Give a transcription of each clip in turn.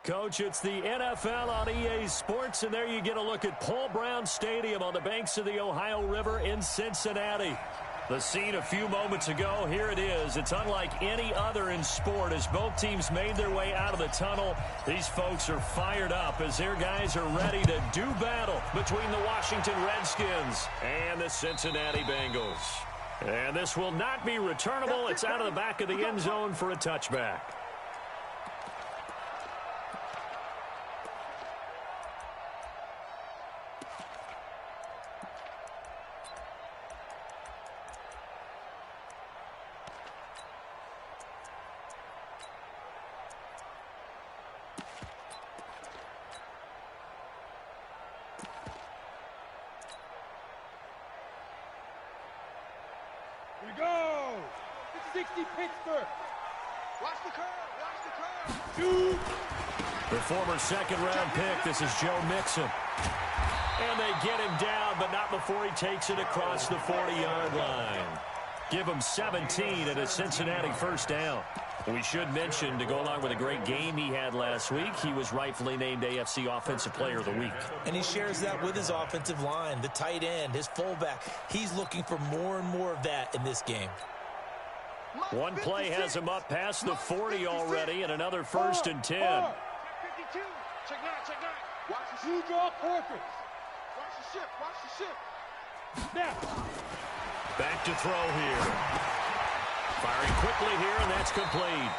Coach, it's the NFL on EA Sports, and there you get a look at Paul Brown Stadium on the banks of the Ohio River in Cincinnati. The scene a few moments ago, here it is. It's unlike any other in sport as both teams made their way out of the tunnel. These folks are fired up as their guys are ready to do battle between the Washington Redskins and the Cincinnati Bengals. And this will not be returnable. It's out of the back of the end zone for a touchback. Here we go! 60 Pittsburgh! Watch the curve! Watch the curve! Shoot! The former second-round pick, this is Joe Mixon. And they get him down, but not before he takes it across the 40-yard line. Give him 17 and a Cincinnati first down. We should mention, to go along with a great game he had last week, he was rightfully named AFC Offensive Player of the Week. And he shares that with his offensive line, the tight end, his fullback. He's looking for more and more of that in this game. One play has him up past the 40 already, and another 1st and 10. 52. Check nine. Watch the shoe draw portraits. Watch the ship. Watch the ship. Snap. Back to throw here. Firing quickly here, and that's complete.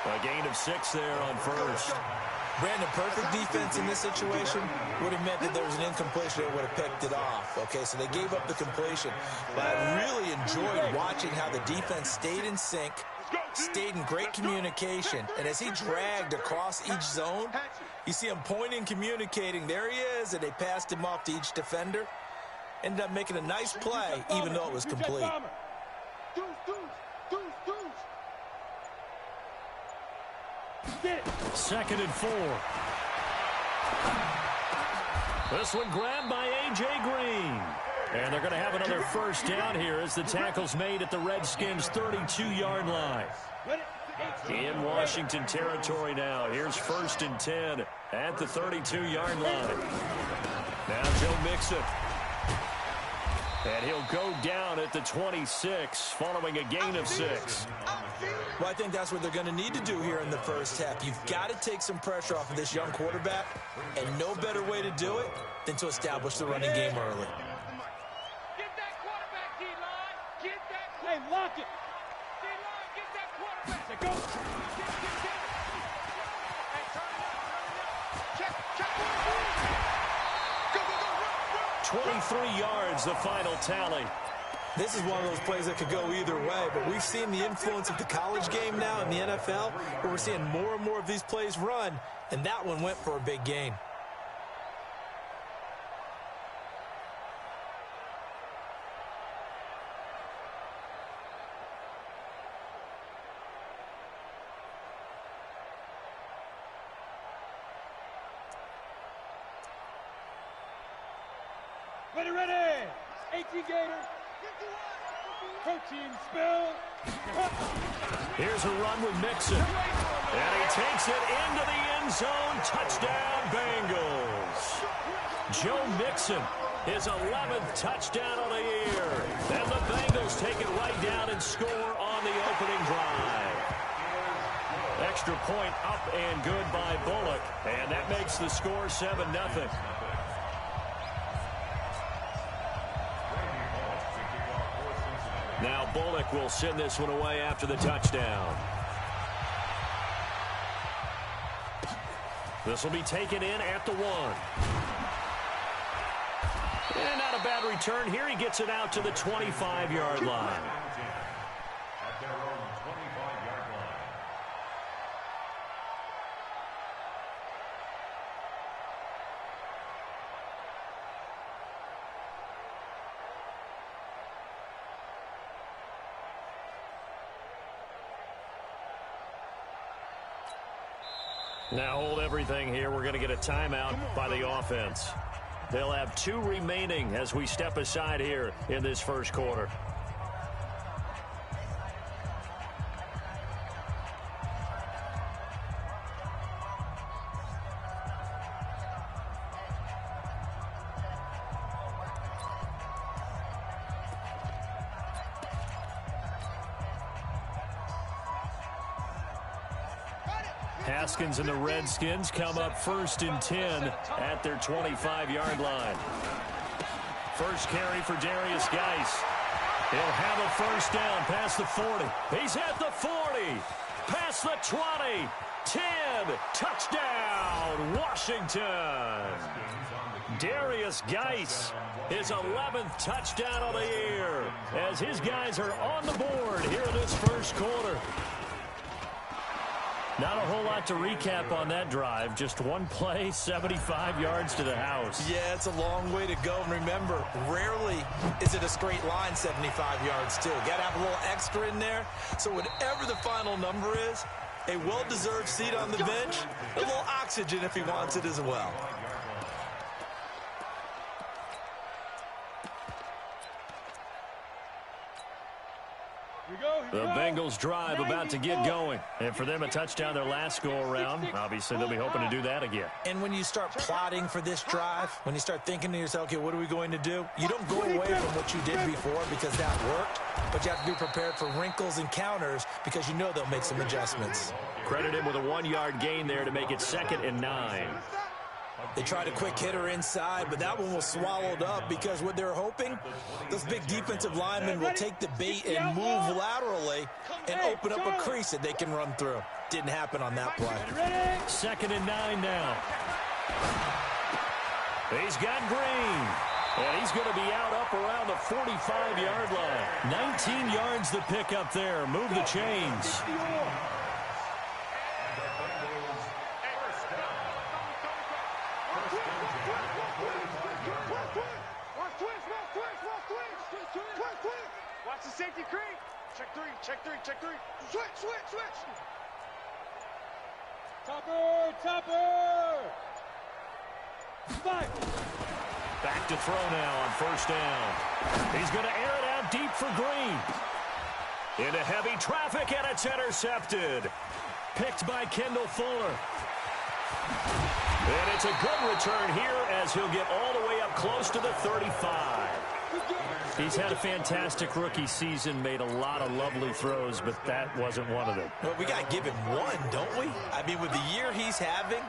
A gain of 6 there on first. Brandon, perfect defense in this situation would have meant that there was an incompletion that would have picked it off. Okay, so they gave up the completion. But I really enjoyed watching how the defense stayed in sync, stayed in great communication. And as he dragged across each zone, you see him pointing, communicating. There he is, and they passed him off to each defender. Ended up making a nice play, even though it was complete. Second and 4. This one grabbed by A.J. Green. And they're going to have another first down here as the tackle's made at the Redskins' 32-yard line. In Washington territory now. Here's 1st and 10 at the 32-yard line. Now Joe Mixon. And he'll go down at the 26 following a gain of 6. Well, I think that's what they're going to need to do here in the first half. You've got to take some pressure off of this young quarterback, and no better way to do it than to establish the running game early. Get that quarterback, D-line. Get that. Hey, lock it. D-line, get that quarterback. Go. Hey, turn it up. Check. 23 yards, the final tally. This is one of those plays that could go either way, but we've seen the influence of the college game now in the NFL, where we're seeing more and more of these plays run, and that one went for a big gain. Ready. 18 Gators. Protein spill. Here's a run with Mixon. And he takes it into the end zone. Touchdown, Bengals. Joe Mixon, his 11th touchdown of the year. And the Bengals take it right down and score on the opening drive. Extra point up and good by Bullock. And that makes the score 7-0. Now Bullock will send this one away after the touchdown. This will be taken in at the 1. And not a bad return here. He gets it out to the 25-yard line. Now hold everything here. We're going to get a timeout by the offense. They'll have 2 remaining as we step aside here in this first quarter. Haskins and the Redskins come up 1st and 10 at their 25-yard line. First carry for Darius Geis. He'll have a first down past the 40. He's at the 40. Past the 20. 10. Touchdown, Washington. Darius Geis, his 11th touchdown of the year, as his guys are on the board here in this first quarter. Not a whole lot to recap on that drive. Just one play, 75 yards to the house. Yeah, it's a long way to go. And remember, rarely is it a straight line 75 yards, too. Got to have a little extra in there. So whatever the final number is, a well-deserved seat on the bench, a little oxygen if he wants it as well. The Bengals drive about to get going. And for them, a touchdown their last go-around. Obviously, they'll be hoping to do that again. And when you start plotting for this drive, when you start thinking to yourself, okay, what are we going to do? You don't go away from what you did before because that worked, but you have to be prepared for wrinkles and counters because you know they'll make some adjustments. Credit him with a 1-yard gain there to make it 2nd and 9. They tried a quick hitter inside, but that one was swallowed up because what they're hoping, those big defensive linemen will take the bait and move laterally and open up a crease that they can run through. Didn't happen on that play. 2nd and 9 now. He's got Green. And he's going to be out up around the 45-yard line. 19 yards the pick up there. Move the chains. Watch the safety creep. Check three. Switch. Topper. Five. Back to throw now on first down. He's going to air it out deep for Green. Into heavy traffic, and it's intercepted. Picked by Kendall Fuller. And it's a good return here as he'll get all the way up close to the 35. He's had a fantastic rookie season, made a lot of lovely throws, but that wasn't one of them. Well, we got to give him one, don't we? I mean, with the year he's having,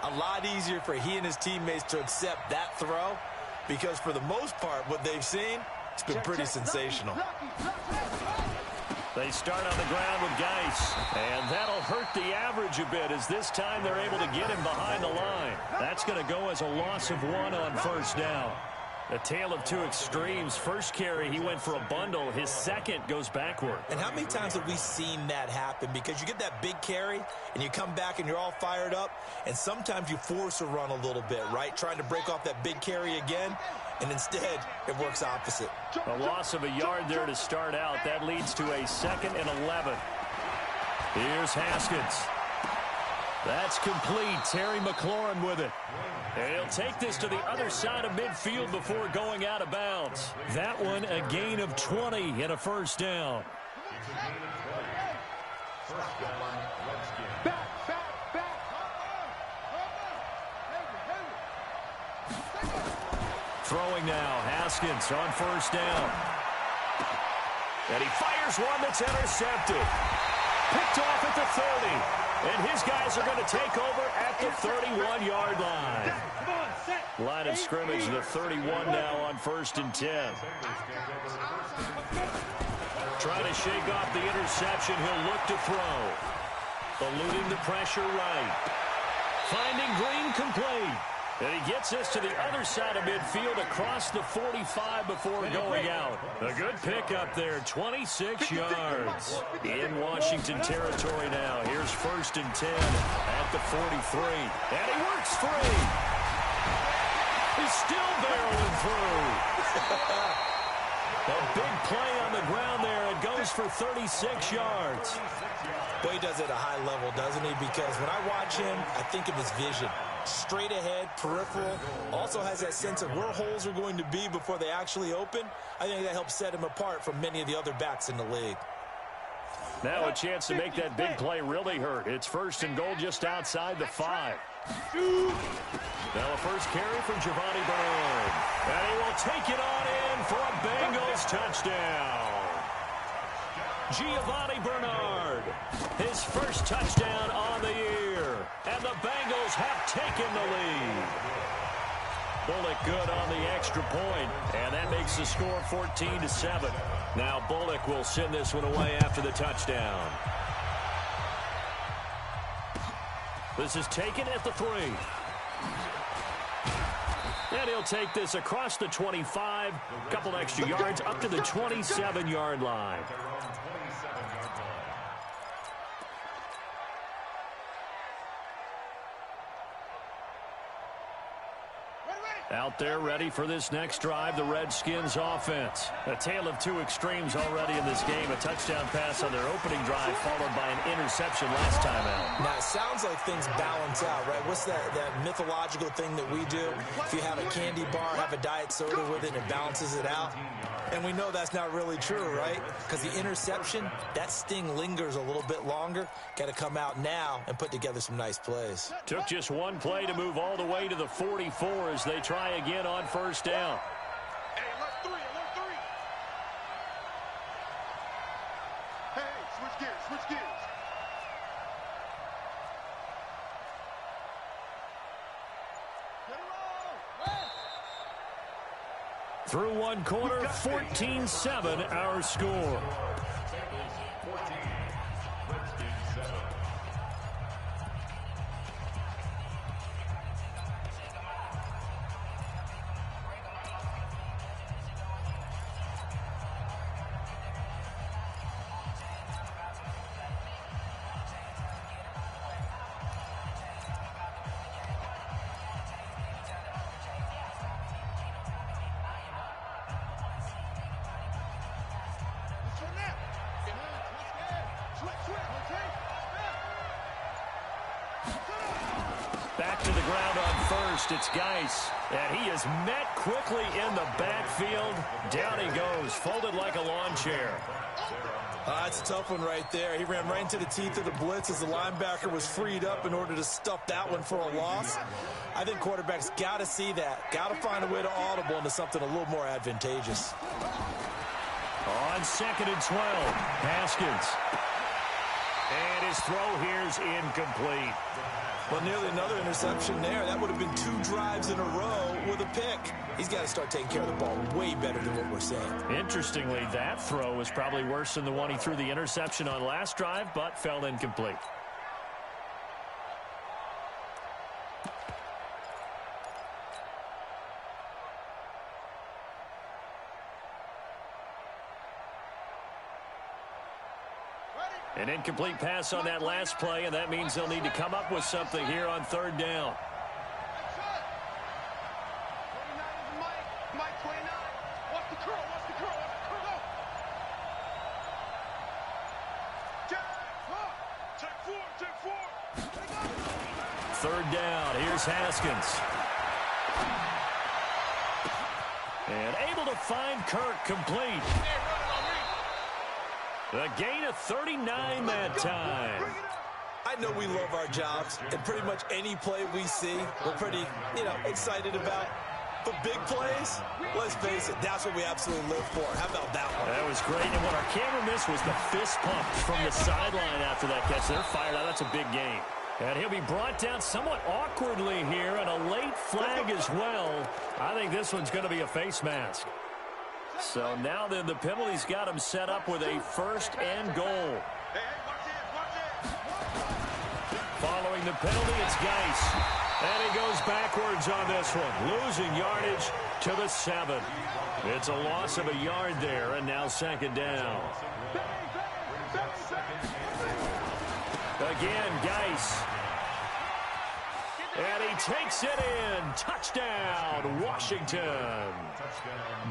a lot easier for he and his teammates to accept that throw because for the most part, what they've seen, it's been pretty sensational. They start on the ground with Geis, and that'll hurt the average a bit as this time they're able to get him behind the line. That's going to go as a loss of 1 on first down. A tale of two extremes. First carry, he went for a bundle. His second goes backward. And how many times have we seen that happen? Because you get that big carry, and you come back and you're all fired up, and sometimes you force a run a little bit, right? Trying to break off that big carry again, and instead it works opposite. A loss of a yard there to start out. That leads to a 2nd and 11. Here's Haskins. That's complete. Terry McLaurin with it. And he'll take this to the other side of midfield before going out of bounds. That one a gain of 20 and a first down. Throwing now, Haskins on first down. And he fires one that's intercepted. Picked off at the 30. And his guys are going to take over at the 31-yard line. Line of scrimmage, the 31 now on 1st and 10. Trying to shake off the interception. He'll look to throw. Eluding the pressure right. Finding Green complete. And he gets this to the other side of midfield across the 45 before going out. A good pickup there, 26 yards. In Washington territory now. Here's 1st and 10 at the 43. And he works free. He's still barreling through. A big play on the ground there. It goes for 36 yards. Boy, he does it at a high level, doesn't he? Because when I watch him, I think of his vision. Straight ahead, peripheral, also has that sense of where holes are going to be before they actually open. I think that helps set him apart from many of the other backs in the league. Now a chance to make that big play really hurt. It's 1st and goal just outside the 5. Now a first carry from Giovanni Bernard. And he will take it on in for a Bengals touchdown. Giovanni Bernard, his first touchdown on the year. And the Bengals have taken the lead. Bullock good on the extra point, and that makes the score 14-7. Now Bullock will send this one away after the touchdown. This is taken at the 3. And he'll take this across the 25, a couple extra yards up to the 27-yard line. Out there ready for this next drive, the Redskins offense. A tale of two extremes already in this game. A touchdown pass on their opening drive followed by an interception last time out. Now, it sounds like things balance out, right? What's that mythological thing that we do? If you have a candy bar, have a diet soda with it, and it balances it out. And we know that's not really true, right? Because the interception, that sting lingers a little bit longer. Got to come out now and put together some nice plays. Took just one play to move all the way to the 44 as they try again on first down. Hey, alert 3, alert 3. Hey, switch gears, switch gears. Through one quarter, 14-7 our score. Back to the ground on first. It's Geis. And he is met quickly in the backfield. Down he goes, folded like a lawn chair. That's a tough one right there. He ran right into the teeth of the blitz as the linebacker was freed up in order to stuff that one for a loss. I think quarterbacks got to see that. Got to find a way to audible into something a little more advantageous. On 2nd and 12, Haskins. And his throw here's incomplete. Well, nearly another interception there. That would have been 2 drives in a row with a pick. He's got to start taking care of the ball way better than what we're seeing. Interestingly, that throw was probably worse than the one he threw the interception on last drive, but fell incomplete. An incomplete pass on that last play, and that means they'll need to come up with something here on 3rd down. Mike 29. Watch the curl, watch the curl, watch the curl. Take 4. 3rd down. Here's Haskins. And able to find Kirk complete. A gain of 39 that time. I know we love our jobs, and pretty much any play we see, we're pretty, excited about. But big plays, let's face it, that's what we absolutely live for. How about that one? That was great, and what our camera missed was the fist pump from the sideline after that catch. They're fired out. That's a big game. And he'll be brought down somewhat awkwardly here, and a late flag as well. I think this one's going to be a face mask. So now then the penalty's got him set up with a 1st and goal. Following the penalty, it's Geis. And he goes backwards on this one, losing yardage to the 7. It's a loss of a yard there, and now 2nd down. Again, Geis. And he takes it in. Touchdown, Washington.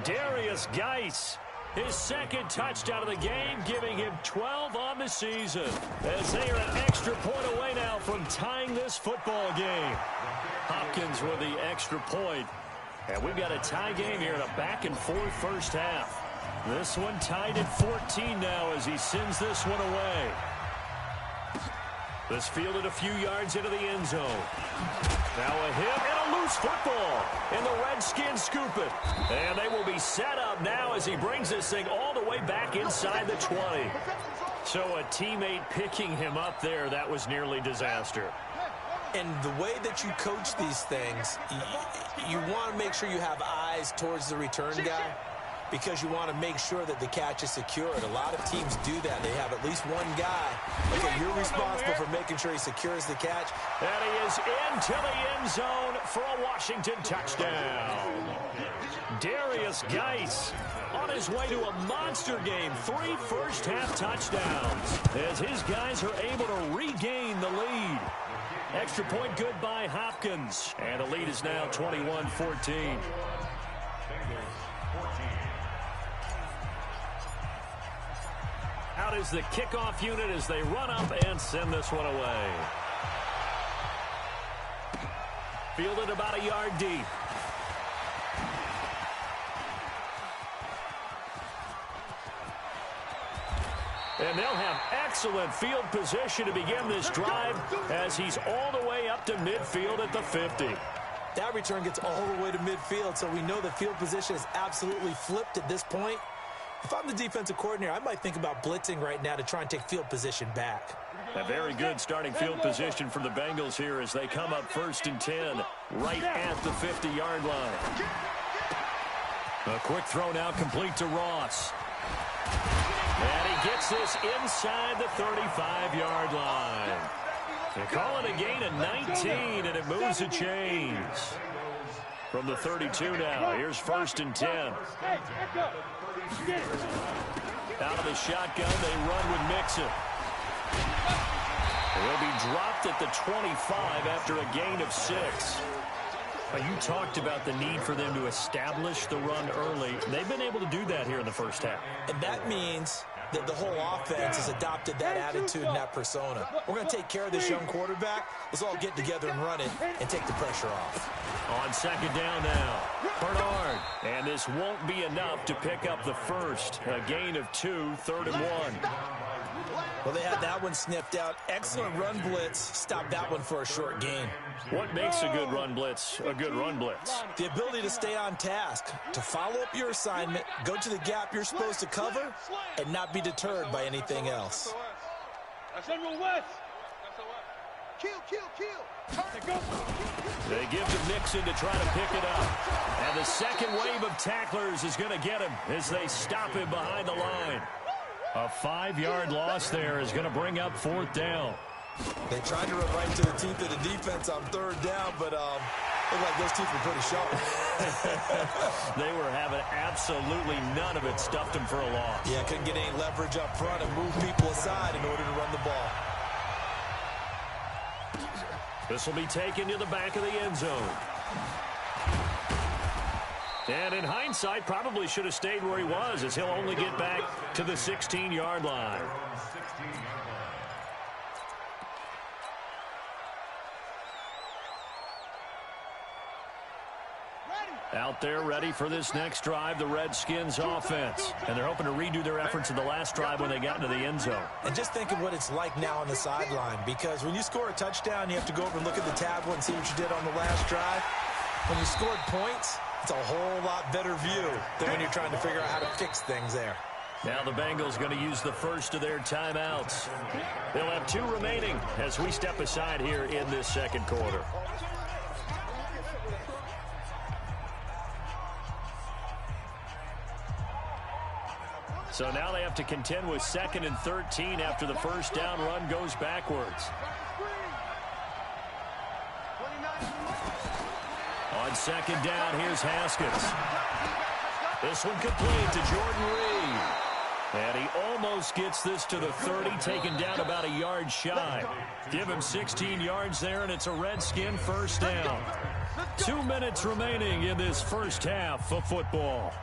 Darius Geis, his 2nd touchdown of the game, giving him 12 on the season. As they are an extra point away now from tying this football game. Hopkins with the extra point. And we've got a tie game here in a back-and-forth first half. This one tied at 14 now as he sends this one away. This fielded a few yards into the end zone. Now a hit and a loose football, and the Redskins scoop it. And they will be set up now as he brings this thing all the way back inside the 20. So a teammate picking him up there, that was nearly disaster. And the way that you coach these things, you want to make sure you have eyes towards the return guy because you want to make sure that the catch is secured. A lot of teams do that. They have at least one guy. Okay, you're responsible for making sure he secures the catch. And he is into the end zone for a Washington touchdown. Darius Geis on his way to a monster game. 3 first-half touchdowns as his guys are able to regain the lead. Extra point good by Hopkins. And the lead is now 21-14. Out is the kickoff unit as they run up and send this one away. Fielded about a yard deep. And they'll have excellent field position to begin this drive as he's all the way up to midfield at the 50. That return gets all the way to midfield, so we know the field position is absolutely flipped at this point. If I'm the defensive coordinator, I might think about blitzing right now to try and take field position back. A very good starting field position for the Bengals here as they come up 1st and 10 right at the 50-yard line. A quick throw now complete to Ross. And he gets this inside the 35-yard line. They call it a gain of 19, and it moves the chains. From the 32 now, here's 1st and 10. Out of the shotgun, they run with Mixon. He'll be dropped at the 25 after a gain of 6. You talked about the need for them to establish the run early. They've been able to do that here in the first half. And that means that the whole offense has adopted that attitude and that persona. We're going to take care of this young quarterback. Let's all get together and run it and take the pressure off. On 2nd down now, Bernard. And this won't be enough to pick up the first. A gain of 2, 3rd and 1. Well, they had that one sniffed out. Excellent run blitz. Stopped that one for a short gain. What makes a good run blitz a good run blitz? The ability to stay on task, to follow up your assignment, go to the gap you're supposed to cover, and not be deterred by anything else. They give to Mixon to try to pick it up. And the second wave of tacklers is going to get him as they stop him behind the line. A 5-yard loss there is going to bring up 4th down. They tried to run right to the teeth of the defense on 3rd down, but looked like those teeth were pretty sharp. They were having absolutely none of it. Stuffed them for a loss. Yeah, couldn't get any leverage up front and move people aside in order to run the ball. This will be taken to the back of the end zone. And in hindsight, probably should have stayed where he was as he'll only get back to the 16-yard line. Out there ready for this next drive, the Redskins offense. And they're hoping to redo their efforts in the last drive when they got into the end zone. And just think of what it's like now on the sideline, because when you score a touchdown, you have to go over and look at the tablet and see what you did on the last drive. When you scored points, it's a whole lot better view than when you're trying to figure out how to fix things there. Now the Bengals going to use the first of their timeouts. They'll have 2 remaining as we step aside here in this second quarter. So now they have to contend with 2nd and 13 after the first down run goes backwards. On 2nd down, here's Haskins. This one complete to Jordan Reed. And he almost gets this to the 30, taken down about a yard shy. Give him 16 yards there, and it's a Redskin first down. 2 minutes remaining in this first half of football.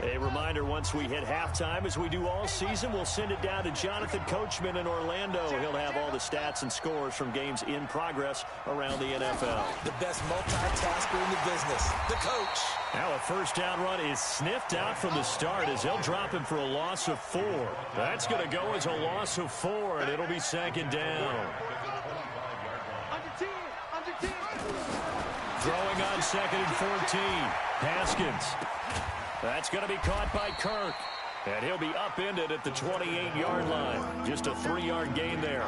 A reminder, once we hit halftime, as we do all season, we'll send it down to Jonathan Coachman in Orlando. He'll have all the stats and scores from games in progress around the NFL. The best multitasker in the business, the coach. Now a first down run is sniffed out from the start as they'll drop him for a loss of 4. That's going to go as a loss of 4, and it'll be 2nd down. Throwing on 2nd and 14. Haskins. That's going to be caught by Kirk. And he'll be upended at the 28-yard line. Just a 3-yard gain there.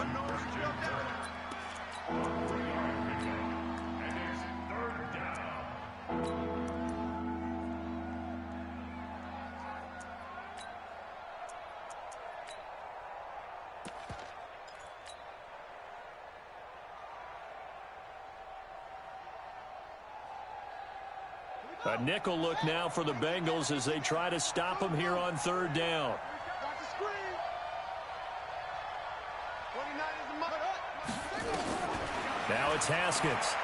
A nickel look now for the Bengals as they try to stop him here on 3rd down. Now it's Haskins.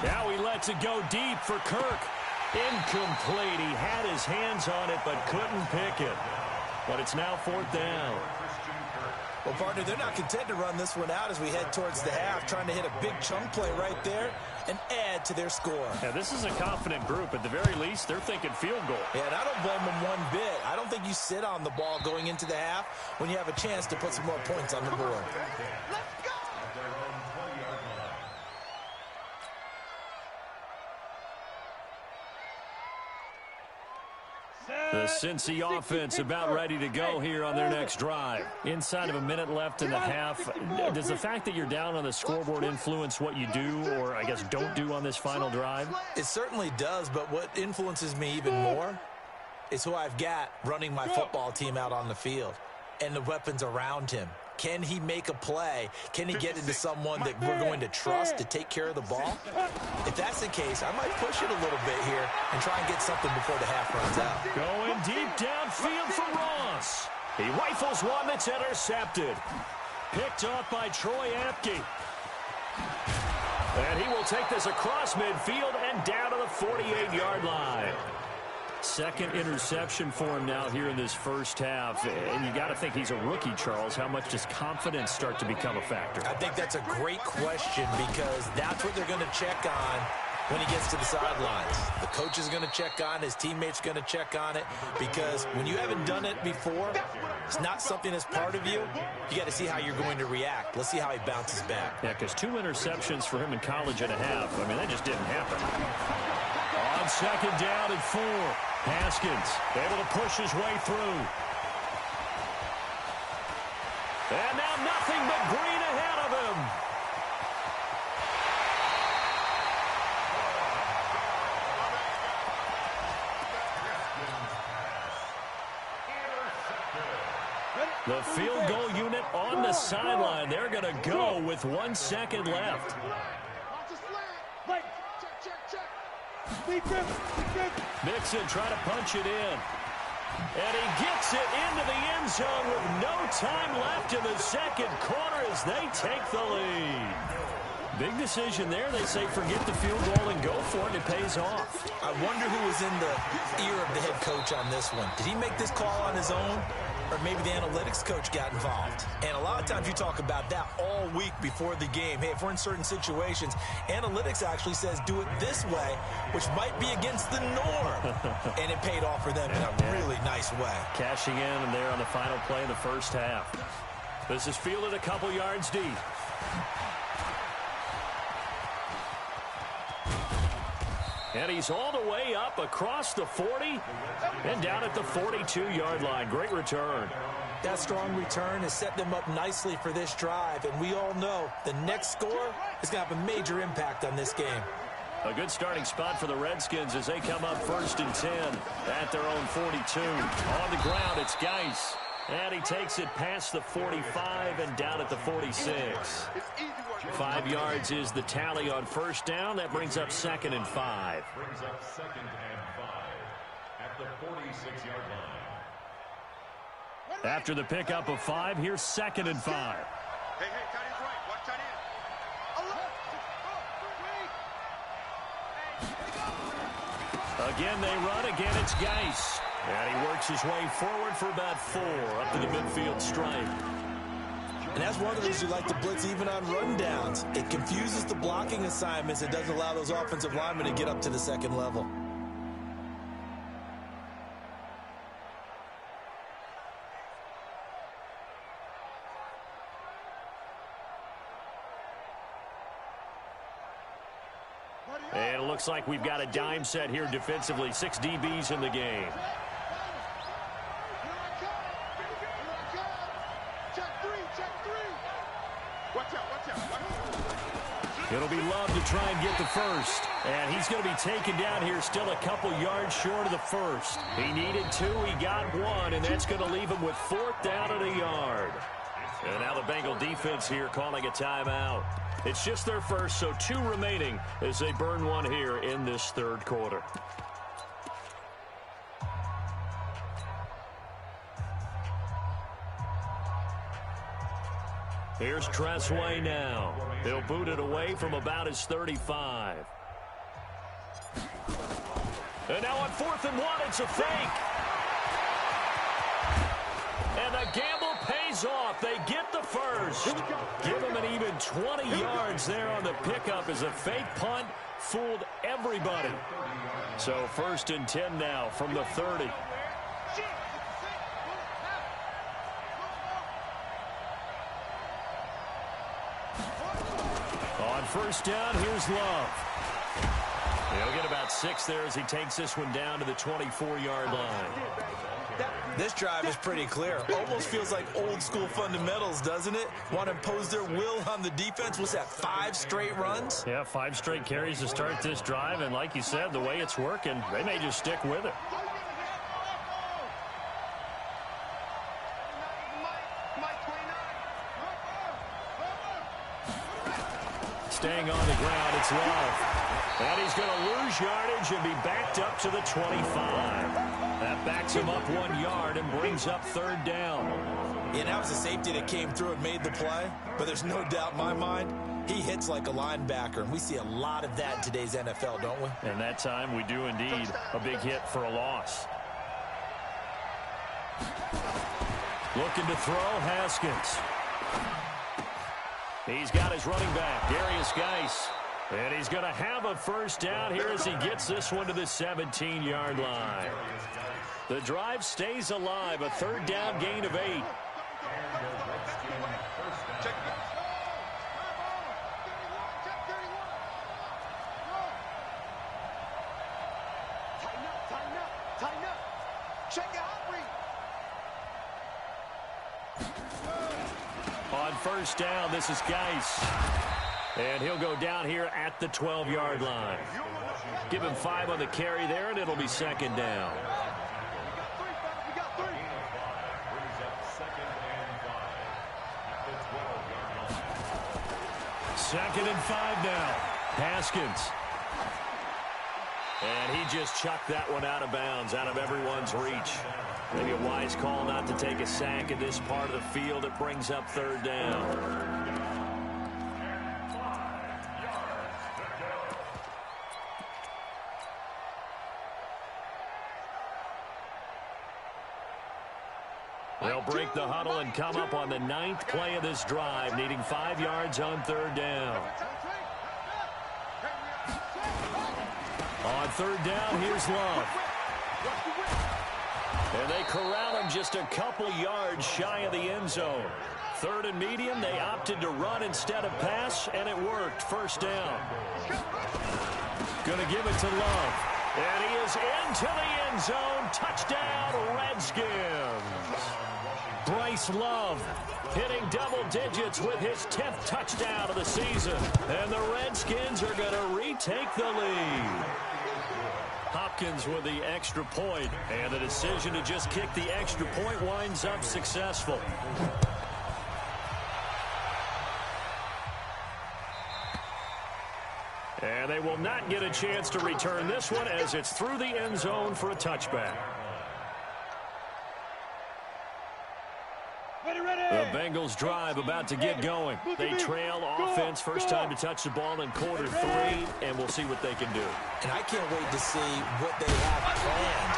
Now he lets it go deep for Kirk. Incomplete. He had his hands on it but couldn't pick it. But it's now 4th down. Well, partner, they're not content to run this one out as we head towards the half, trying to hit a big chunk play right there and add to their score. Yeah, this is a confident group. At the very least, they're thinking field goal. Yeah, and I don't blame them one bit. I don't think you sit on the ball going into the half when you have a chance to put some more points on the board. Let's go! The Cincy offense about ready to go here on their next drive. Inside of a minute left in the half, does the fact that you're down on the scoreboard influence what you do or, I guess, don't do on this final drive? It certainly does, but what influences me even more is who I've got running my football team out on the field and the weapons around him. Can he make a play? Can he get into someone that we're going to trust to take care of the ball? If that's the case, I might push it a little bit here and try and get something before the half runs out. Going deep downfield for Ross. He rifles one that's intercepted. Picked off by Troy Apke. And he will take this across midfield and down to the 48-yard line. 2nd interception for him now here in this first half. And you got to think he's a rookie, Charles. How much does confidence start to become a factor? I think that's a great question because that's what they're going to check on when he gets to the sidelines. The coach is going to check on, his teammates going to check on it because when you haven't done it before, it's not something that's part of you. You got to see how you're going to react. Let's see how he bounces back. Yeah, because 2 interceptions for him in college and a half. I mean, that just didn't happen. On 2nd down and 4. Haskins able to push his way through. And now nothing but green ahead of him. The field goal unit on the sideline. They're going to go with 1 second left. Mixon trying to punch it in. And he gets it into the end zone with no time left in the second quarter as they take the lead. Big decision there. They say forget the field goal and go for it. It pays off. I wonder who was in the ear of the head coach on this one. Did he make this call on his own? Or maybe the analytics coach got involved. And a lot of times you talk about that all week before the game. Hey, if we're in certain situations, analytics actually says do it this way, which might be against the norm. And it paid off for them in a really nice way. Cashing in and there on the final play of the first half. This is fielded a couple yards deep. And he's all the way up across the 40 and down at the 42-yard line. Great return. That strong return has set them up nicely for this drive. And we all know the next score is going to have a major impact on this game. A good starting spot for the Redskins as they come up 1st and 10 at their own 42. On the ground, it's Geis. And he takes it past the 45 and down at the 46. 5 yards is the tally on 1st down. That brings up 2nd and 5. Brings up 2nd and 5 at the 46-yard line. After the pickup of 5, here's 2nd and 5. Hey, tight end's right. Watch tight end. Again, they run. Again, it's Geis. And he works his way forward for about 4 up to the midfield stripe. And that's one of the reasons you like to blitz even on rundowns. It confuses the blocking assignments. It doesn't allow those offensive linemen to get up to the second level. And it looks like we've got a dime set here defensively. 6 DBs in the game. It'll be Love to try and get the first. And he's going to be taken down here still a couple yards short of the first. He needed 2, he got 1, and that's going to leave him with 4th down and a yard. And now the Bengal defense here calling a timeout. It's just their first, so 2 remaining as they burn one here in this third quarter. Here's Tressway now. He'll boot it away from about his 35. And now on 4th and 1, it's a fake. And the gamble pays off. They get the first. Give them an even 20 yards there on the pickup as a fake punt fooled everybody. So 1st and 10 now from the 30. On 1st down, here's Love. He'll get about 6 there as he takes this one down to the 24-yard line. This drive is pretty clear. Almost feels like old school fundamentals, doesn't it? Want to impose their will on the defense. Was that 5 straight runs? Yeah, 5 straight carries to start this drive. And like you said, the way it's working, they may just stick with it. Staying on the ground, it's Love. And he's going to lose yardage and be backed up to the 25. That backs him up 1 yard and brings up 3rd down. Yeah, that was a safety that came through and made the play. But there's no doubt in my mind, he hits like a linebacker. And we see a lot of that in today's NFL, don't we? And that time we do indeed. A big hit for a loss. Looking to throw, Haskins. He's got his running back, Darius Geis. And he's going to have a 1st down here as he gets this one to the 17-yard line. The drive stays alive, a 3rd down gain of 8. On 1st down, this is Geis. And he'll go down here at the 12-yard line. Give him 5 on the carry there, and it'll be 2nd down. Second and 5 now. Haskins. And he just chucked that one out of bounds, out of everyone's reach. Maybe a wise call not to take a sack in this part of the field. It brings up 3rd down. They'll break the huddle and come up on the 9th play of this drive, needing 5 yards on 3rd down. On 3rd down, here's Love. And they corral him just a couple yards shy of the end zone. 3rd and medium, they opted to run instead of pass, and it worked. 1st down. Going to give it to Love. And he is into the end zone. Touchdown, Redskins. Bryce Love hitting double digits with his 10th touchdown of the season. And the Redskins are going to retake the lead. Hopkins with the extra point, and the decision to just kick the extra point winds up successful. And they will not get a chance to return this one as it's through the end zone for a touchback. The Bengals drive about to get going. They trail offense, first time to touch the ball in quarter 3, and we'll see what they can do. And I can't wait to see what they have planned,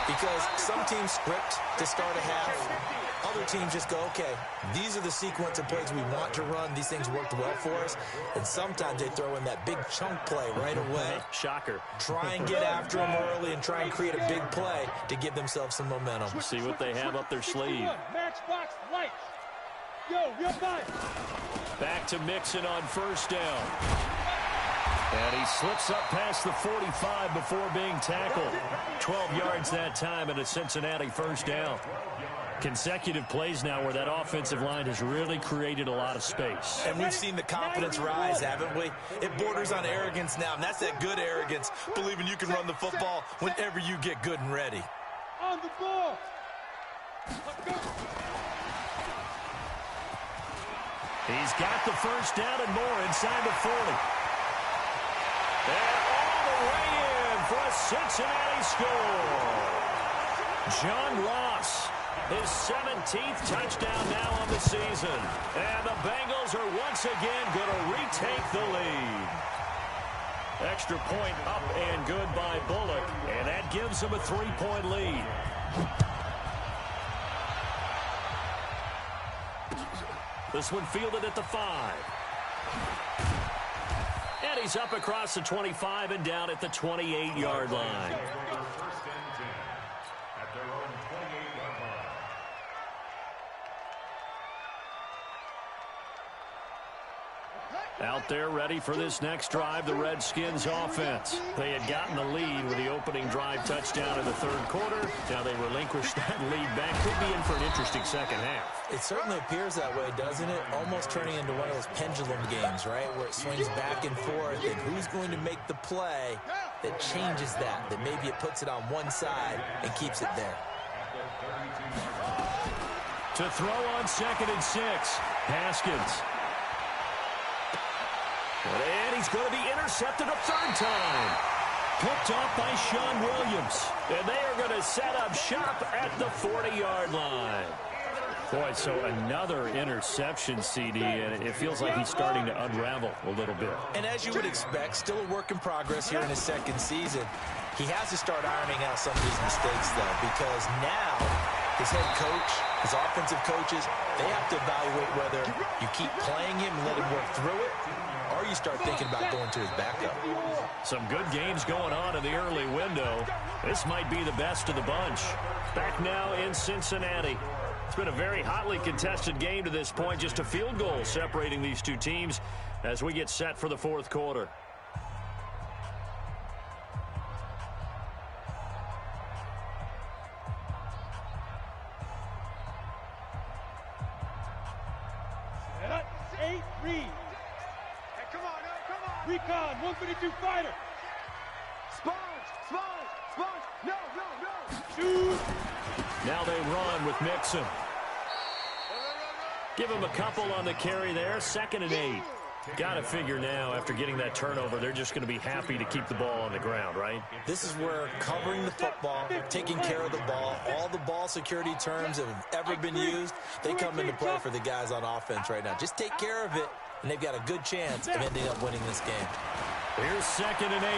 because some teams script to start a half. Other teams just go, okay, these are the sequence of plays we want to run. These things worked well for us. And sometimes they throw in that big chunk play right away. Shocker. Try and get after them early and try and create a big play to give themselves some momentum. See what they have up their sleeve. Matchbox lights. Yo, you're fine. Back to Mixon on 1st down. And he slips up past the 45 before being tackled. 12 yards that time and a Cincinnati first down. Consecutive plays now where that offensive line has really created a lot of space. And we've seen the confidence rise, haven't we? It borders on arrogance now, and that's that good arrogance, believing you can run the football whenever you get good and ready. On the ball. Let's go. He's got the first down and more inside the 40. And all the way in for a Cincinnati score. John Ross, his 17th touchdown now on the season. And the Bengals are once again going to retake the lead. Extra point up and good by Bullock. And that gives them a 3-point lead. This one fielded at the 5. And he's up across the 25 and down at the 28-yard line. First and 10 at their own 28-yard line. Out there ready for this next drive, the Redskins offense. They had gotten the lead with the opening drive touchdown in the third quarter. Now they relinquished that lead back. Could be in for an interesting second half. It certainly appears that way, doesn't it? Almost turning into one of those pendulum games, right? Where it swings back and forth, and who's going to make the play that changes that maybe it puts it on one side and keeps it there. To throw on 2nd and 6, Haskins. And he's going to be intercepted a third time. Picked off by Sean Williams. And they are going to set up shop at the 40-yard line. Boy, so another interception, CD, and it feels like he's starting to unravel a little bit. And as you would expect, still a work in progress here in his second season. He has to start ironing out some of these mistakes, though, because now his head coach, his offensive coaches, they have to evaluate whether you keep playing him and let him work through it, or you start thinking about going to his backup. Some good games going on in the early window. This might be the best of the bunch. Back now in Cincinnati. It's been a very hotly contested game to this point. Just a field goal separating these two teams as we get set for the fourth quarter. Recon, 152 fighter. Sponge. No. Shoot. Now they run with Mixon. Give him a couple on the carry there. 2nd and 8. Got to figure now, after getting that turnover, they're just going to be happy to keep the ball on the ground, right? This is where covering the football, taking care of the ball, all the ball security terms that have ever been used, they come into play for the guys on offense right now. Just take care of it, and they've got a good chance of ending up winning this game. Here's 2nd and 8.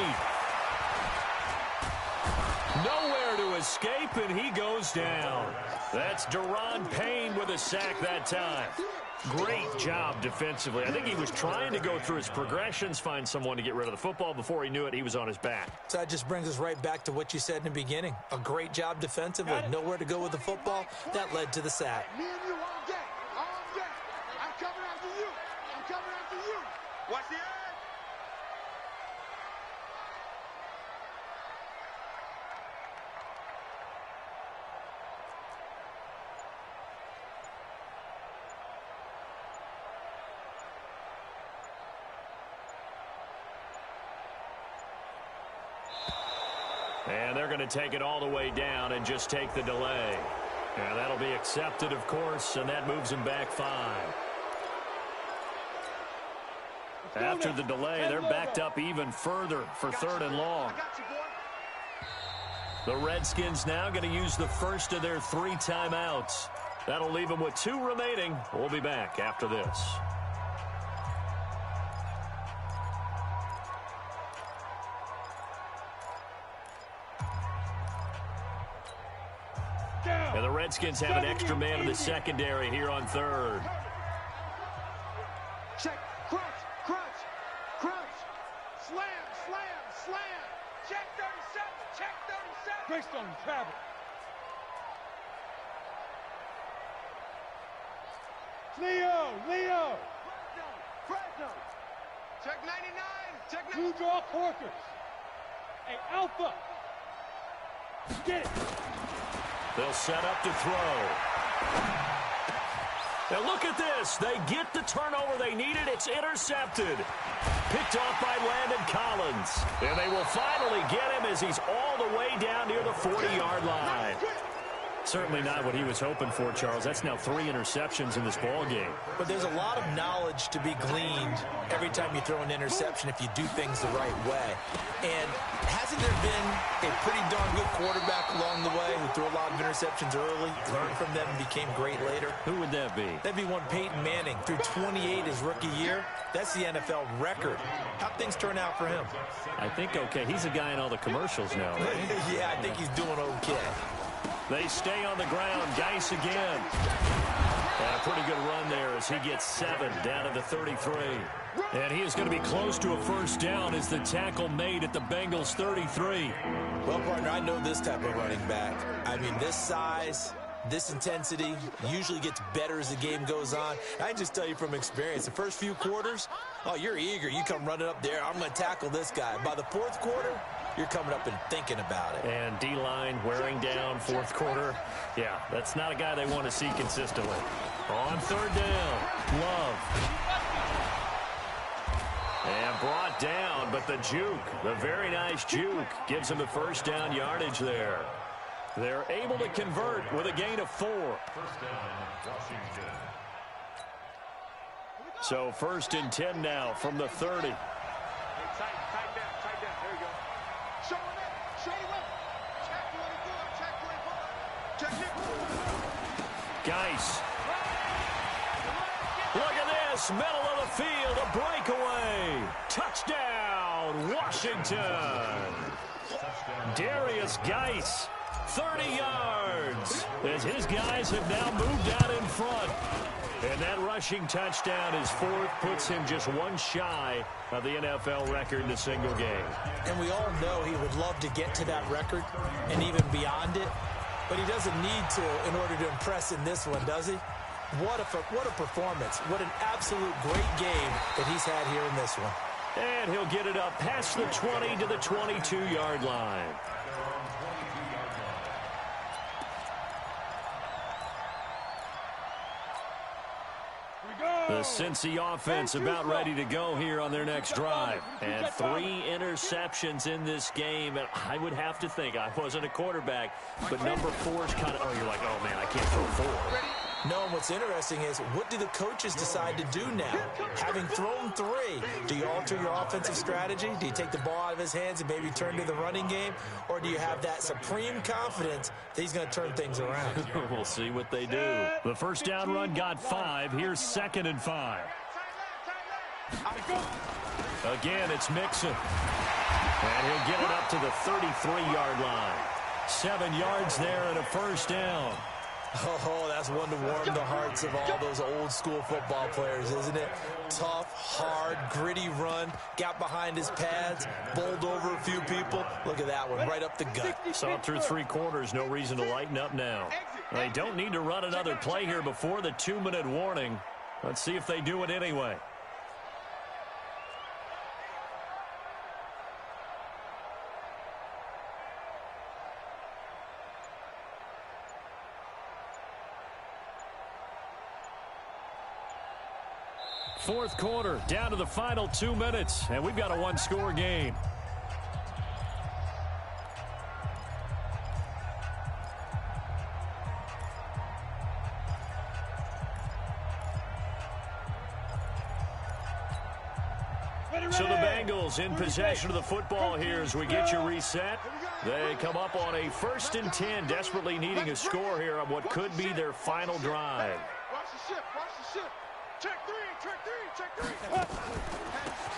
Nowhere to escape, and he goes down. That's Daron Payne with a sack that time. Great job defensively. I think he was trying to go through his progressions, find someone to get rid of the football. Before he knew it, he was on his back. So that just brings us right back to what you said in the beginning. A great job defensively. Nowhere to go with the football. That led to the sack. Me and you all day. I'm coming after you. Watch the edge. And they're going to take it all the way down and just take the delay. And that'll be accepted, of course, and that moves them back 5. After the delay, they're backed up even further for 3rd and long. The Redskins now going to use the first of their 3 timeouts. That'll leave them with 2 remaining. We'll be back after this. And the Redskins have an extra man in the secondary here on 3rd. Check, crunch. Slam. Check 37. Greystone, travel. Leo. Check 99. Check 99. Two draw Corkers. Hey, Alpha. Get it. They'll set up to throw. Now look at this. They get the turnover they needed. It's intercepted. Picked off by Landon Collins. And they will finally get him as he's all the way down near the 40-yard line. Certainly not what he was hoping for, Charles. That's now 3 interceptions in this ball game. But there's a lot of knowledge to be gleaned every time you throw an interception if you do things the right way. And hasn't there been a pretty darn good quarterback along the way who threw a lot of interceptions early, learned from them, and became great later? Who would that be? That'd be one Peyton Manning. Threw 28 his rookie year. That's the NFL record. How'd things turn out for him? I think okay. He's a guy in all the commercials now, right? Yeah, I think he's doing okay. They stay on the ground. Geis again. And a pretty good run there as he gets 7 down to the 33. And he is going to be close to a first down as the tackle made at the Bengals 33. Well, partner, I know this type of running back. I mean, this size, this intensity usually gets better as the game goes on. I can just tell you from experience, the first few quarters, oh, you're eager. You come running up there. I'm going to tackle this guy. By the fourth quarter, you're coming up and thinking about it. And D-line wearing down fourth quarter. Yeah, that's not a guy they want to see consistently. On third down, Love. And brought down, but the juke, the very nice juke, gives him the first down yardage there. They're able to convert with a gain of 4. So 1st and 10 now from the 30. Tight down. There you go. Show him up. Show him up. Check 24. Check 24. Geis. Look at this. Middle of the field. A breakaway. Touchdown, Washington. Darius Geis. 30 yards. As his guys have now moved out in front. And that rushing touchdown is 4th, puts him just 1 shy of the NFL record in a single game. And we all know he would love to get to that record and even beyond it, but he doesn't need to in order to impress in this one, does he? What a performance. What an absolute great game that he's had here in this one. And he'll get it up past the 20 to the 22-yard line. The Cincy offense about ready to go here on their next drive. And 3 interceptions in this game. And I would have to think, I wasn't a quarterback, but number 4 is kind of, oh, you're like, oh, man, I can't throw 4. No, and what's interesting is, what do the coaches decide to do now? Having thrown 3, do you alter your offensive strategy? Do you take the ball out of his hands and maybe turn to the running game? Or do you have that supreme confidence that he's going to turn things around? We'll see what they do. The first down run got 5. Here's 2nd and 5. Again, it's Mixon. And he'll get it up to the 33-yard line. 7 yards there and a first down. Oh, that's one to warm the hearts of all those old school football players, isn't it? Tough, hard, gritty run, got behind his pads, bowled over a few people. Look at that one, right up the gut. Saw it through 3 quarters, no reason to lighten up now. They don't need to run another play here before the 2-minute warning. Let's see if they do it anyway. Fourth quarter, down to the final 2 minutes, and we've got a 1-score game. So the Bengals in possession of the football here as we get you reset. They come up on a 1st and 10, desperately needing a score here on what could be their final drive. Watch the ship. Watch the ship. Check 3.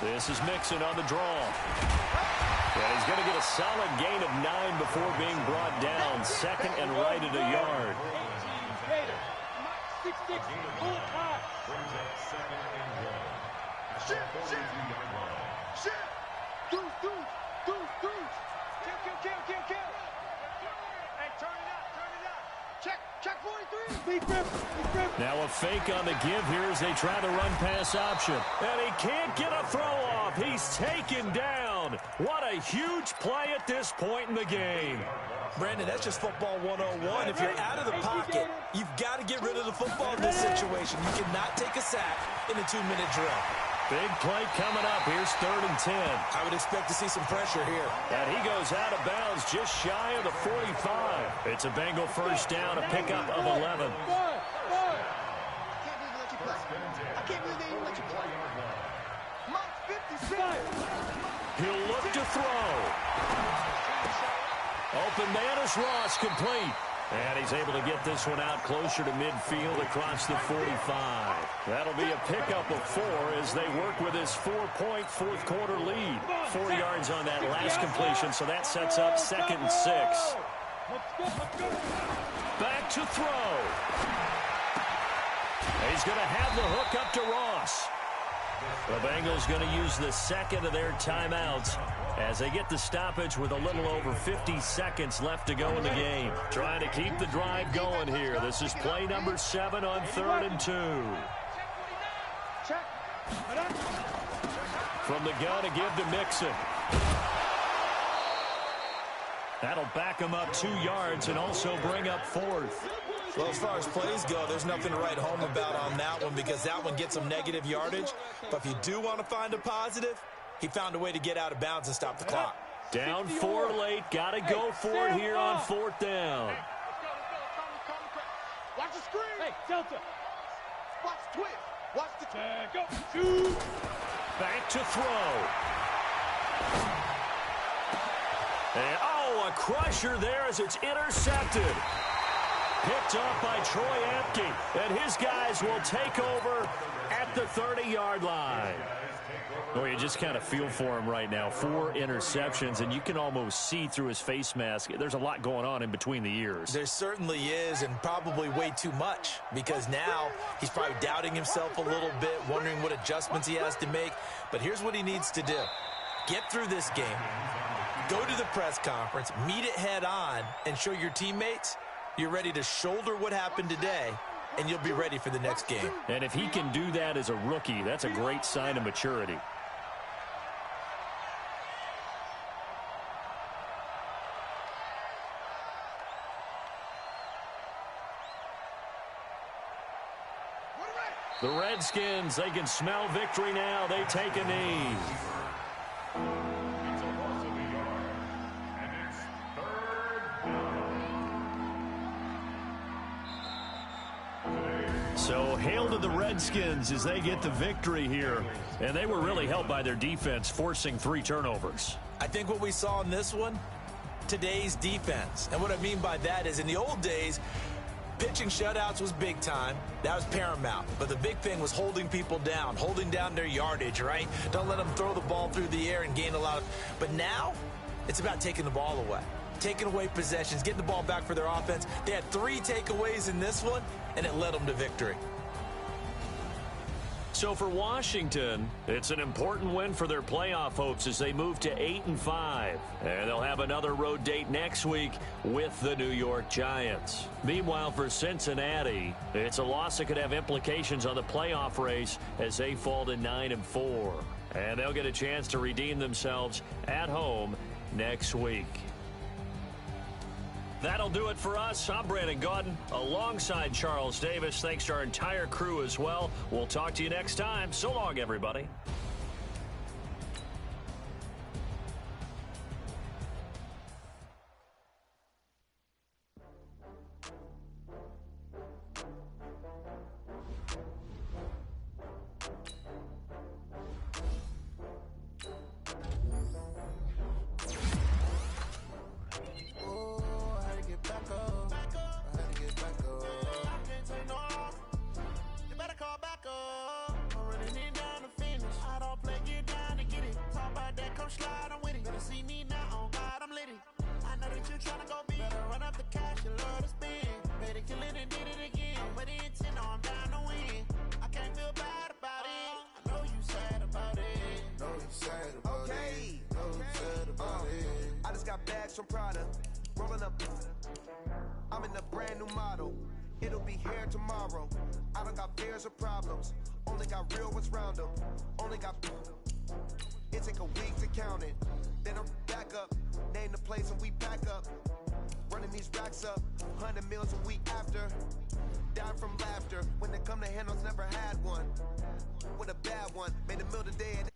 This is Mixon on the draw. And he's going to get a solid gain of 9 before being brought down. 2nd and right at a yard. Kill. Hey, turn it out. Check. Check 43. Big grip. Now a fake on the give here as they try the run-pass option. And he can't get a throw off. He's taken down. What a huge play at this point in the game. Brandon, that's just football 101. If you're out of the pocket, you've got to get rid of the football in this situation. You cannot take a sack in a 2-minute drill. Big play coming up. Here's 3rd and 10. I would expect to see some pressure here. And he goes out of bounds just shy of the 45. It's a Bengal first down, a pickup of 11. I can't believe they even let you play. Mark 56. He'll look to throw. Open man is Ross, complete. And he's able to get this one out closer to midfield across the 45. That'll be a pickup of 4 as they work with his 4-point fourth-quarter lead. 4 yards on that last completion, so that sets up 2nd and 6. Back to throw. He's going to have the hook up to Ross. The Bengals going to use the second of their timeouts as they get the stoppage with a little over 50 seconds left to go in the game. Trying to keep the drive going here. This is play number 7 on 3rd and 2. From the gun, a give to Mixon. That'll back him up 2 yards and also bring up 4th. Well, as far as plays go, there's nothing to write home about on that one because that one gets some negative yardage. But if you do want to find a positive, he found a way to get out of bounds and stop the clock. Down 4 late. Got to go for it here on 4th down. Watch the screen. Hey, Delta. Watch the twist. Watch the go. Shoot. Back to throw. And, a crusher there as it's intercepted. Picked off by Troy Apke, and his guys will take over at the 30-yard line. Well, you just kind of feel for him right now. 4 interceptions, and you can almost see through his face mask. There's a lot going on in between the ears. There certainly is, and probably way too much, because now he's probably doubting himself a little bit, wondering what adjustments he has to make. But here's what he needs to do. Get through this game, go to the press conference, meet it head on, and show your teammates you're ready to shoulder what happened today, and you'll be ready for the next game. And if he can do that as a rookie, that's a great sign of maturity. The Redskins, they can smell victory now. They take a knee. So hail to the Redskins as they get the victory here. And they were really helped by their defense, forcing 3 turnovers. I think what we saw in this one, today's defense. And what I mean by that is in the old days, pitching shutouts was big time. That was paramount. But the big thing was holding people down, holding down their yardage, right? Don't let them throw the ball through the air and gain a lot of... But now, it's about taking the ball away. Taking away possessions, getting the ball back for their offense. They had 3 takeaways in this one, and it led them to victory. So for Washington, it's an important win for their playoff hopes as they move to 8-5. And they'll have another road date next week with the New York Giants. Meanwhile, for Cincinnati, it's a loss that could have implications on the playoff race as they fall to 9-4. And they'll get a chance to redeem themselves at home next week. That'll do it for us. I'm Brandon Gaudin alongside Charles Davis. Thanks to our entire crew as well. We'll talk to you next time. So long, everybody. From Prada, rolling up. I'm in a brand new model. tomorrow. I don't got fears or problems. Only got real what's round them. Only got... It take a week to count it. Then I'm back up. Name the place and we pack up. Running these racks up. 100 meals a week after. Dying from laughter. When they come to handles, never had one. With a bad one. Made a meal today and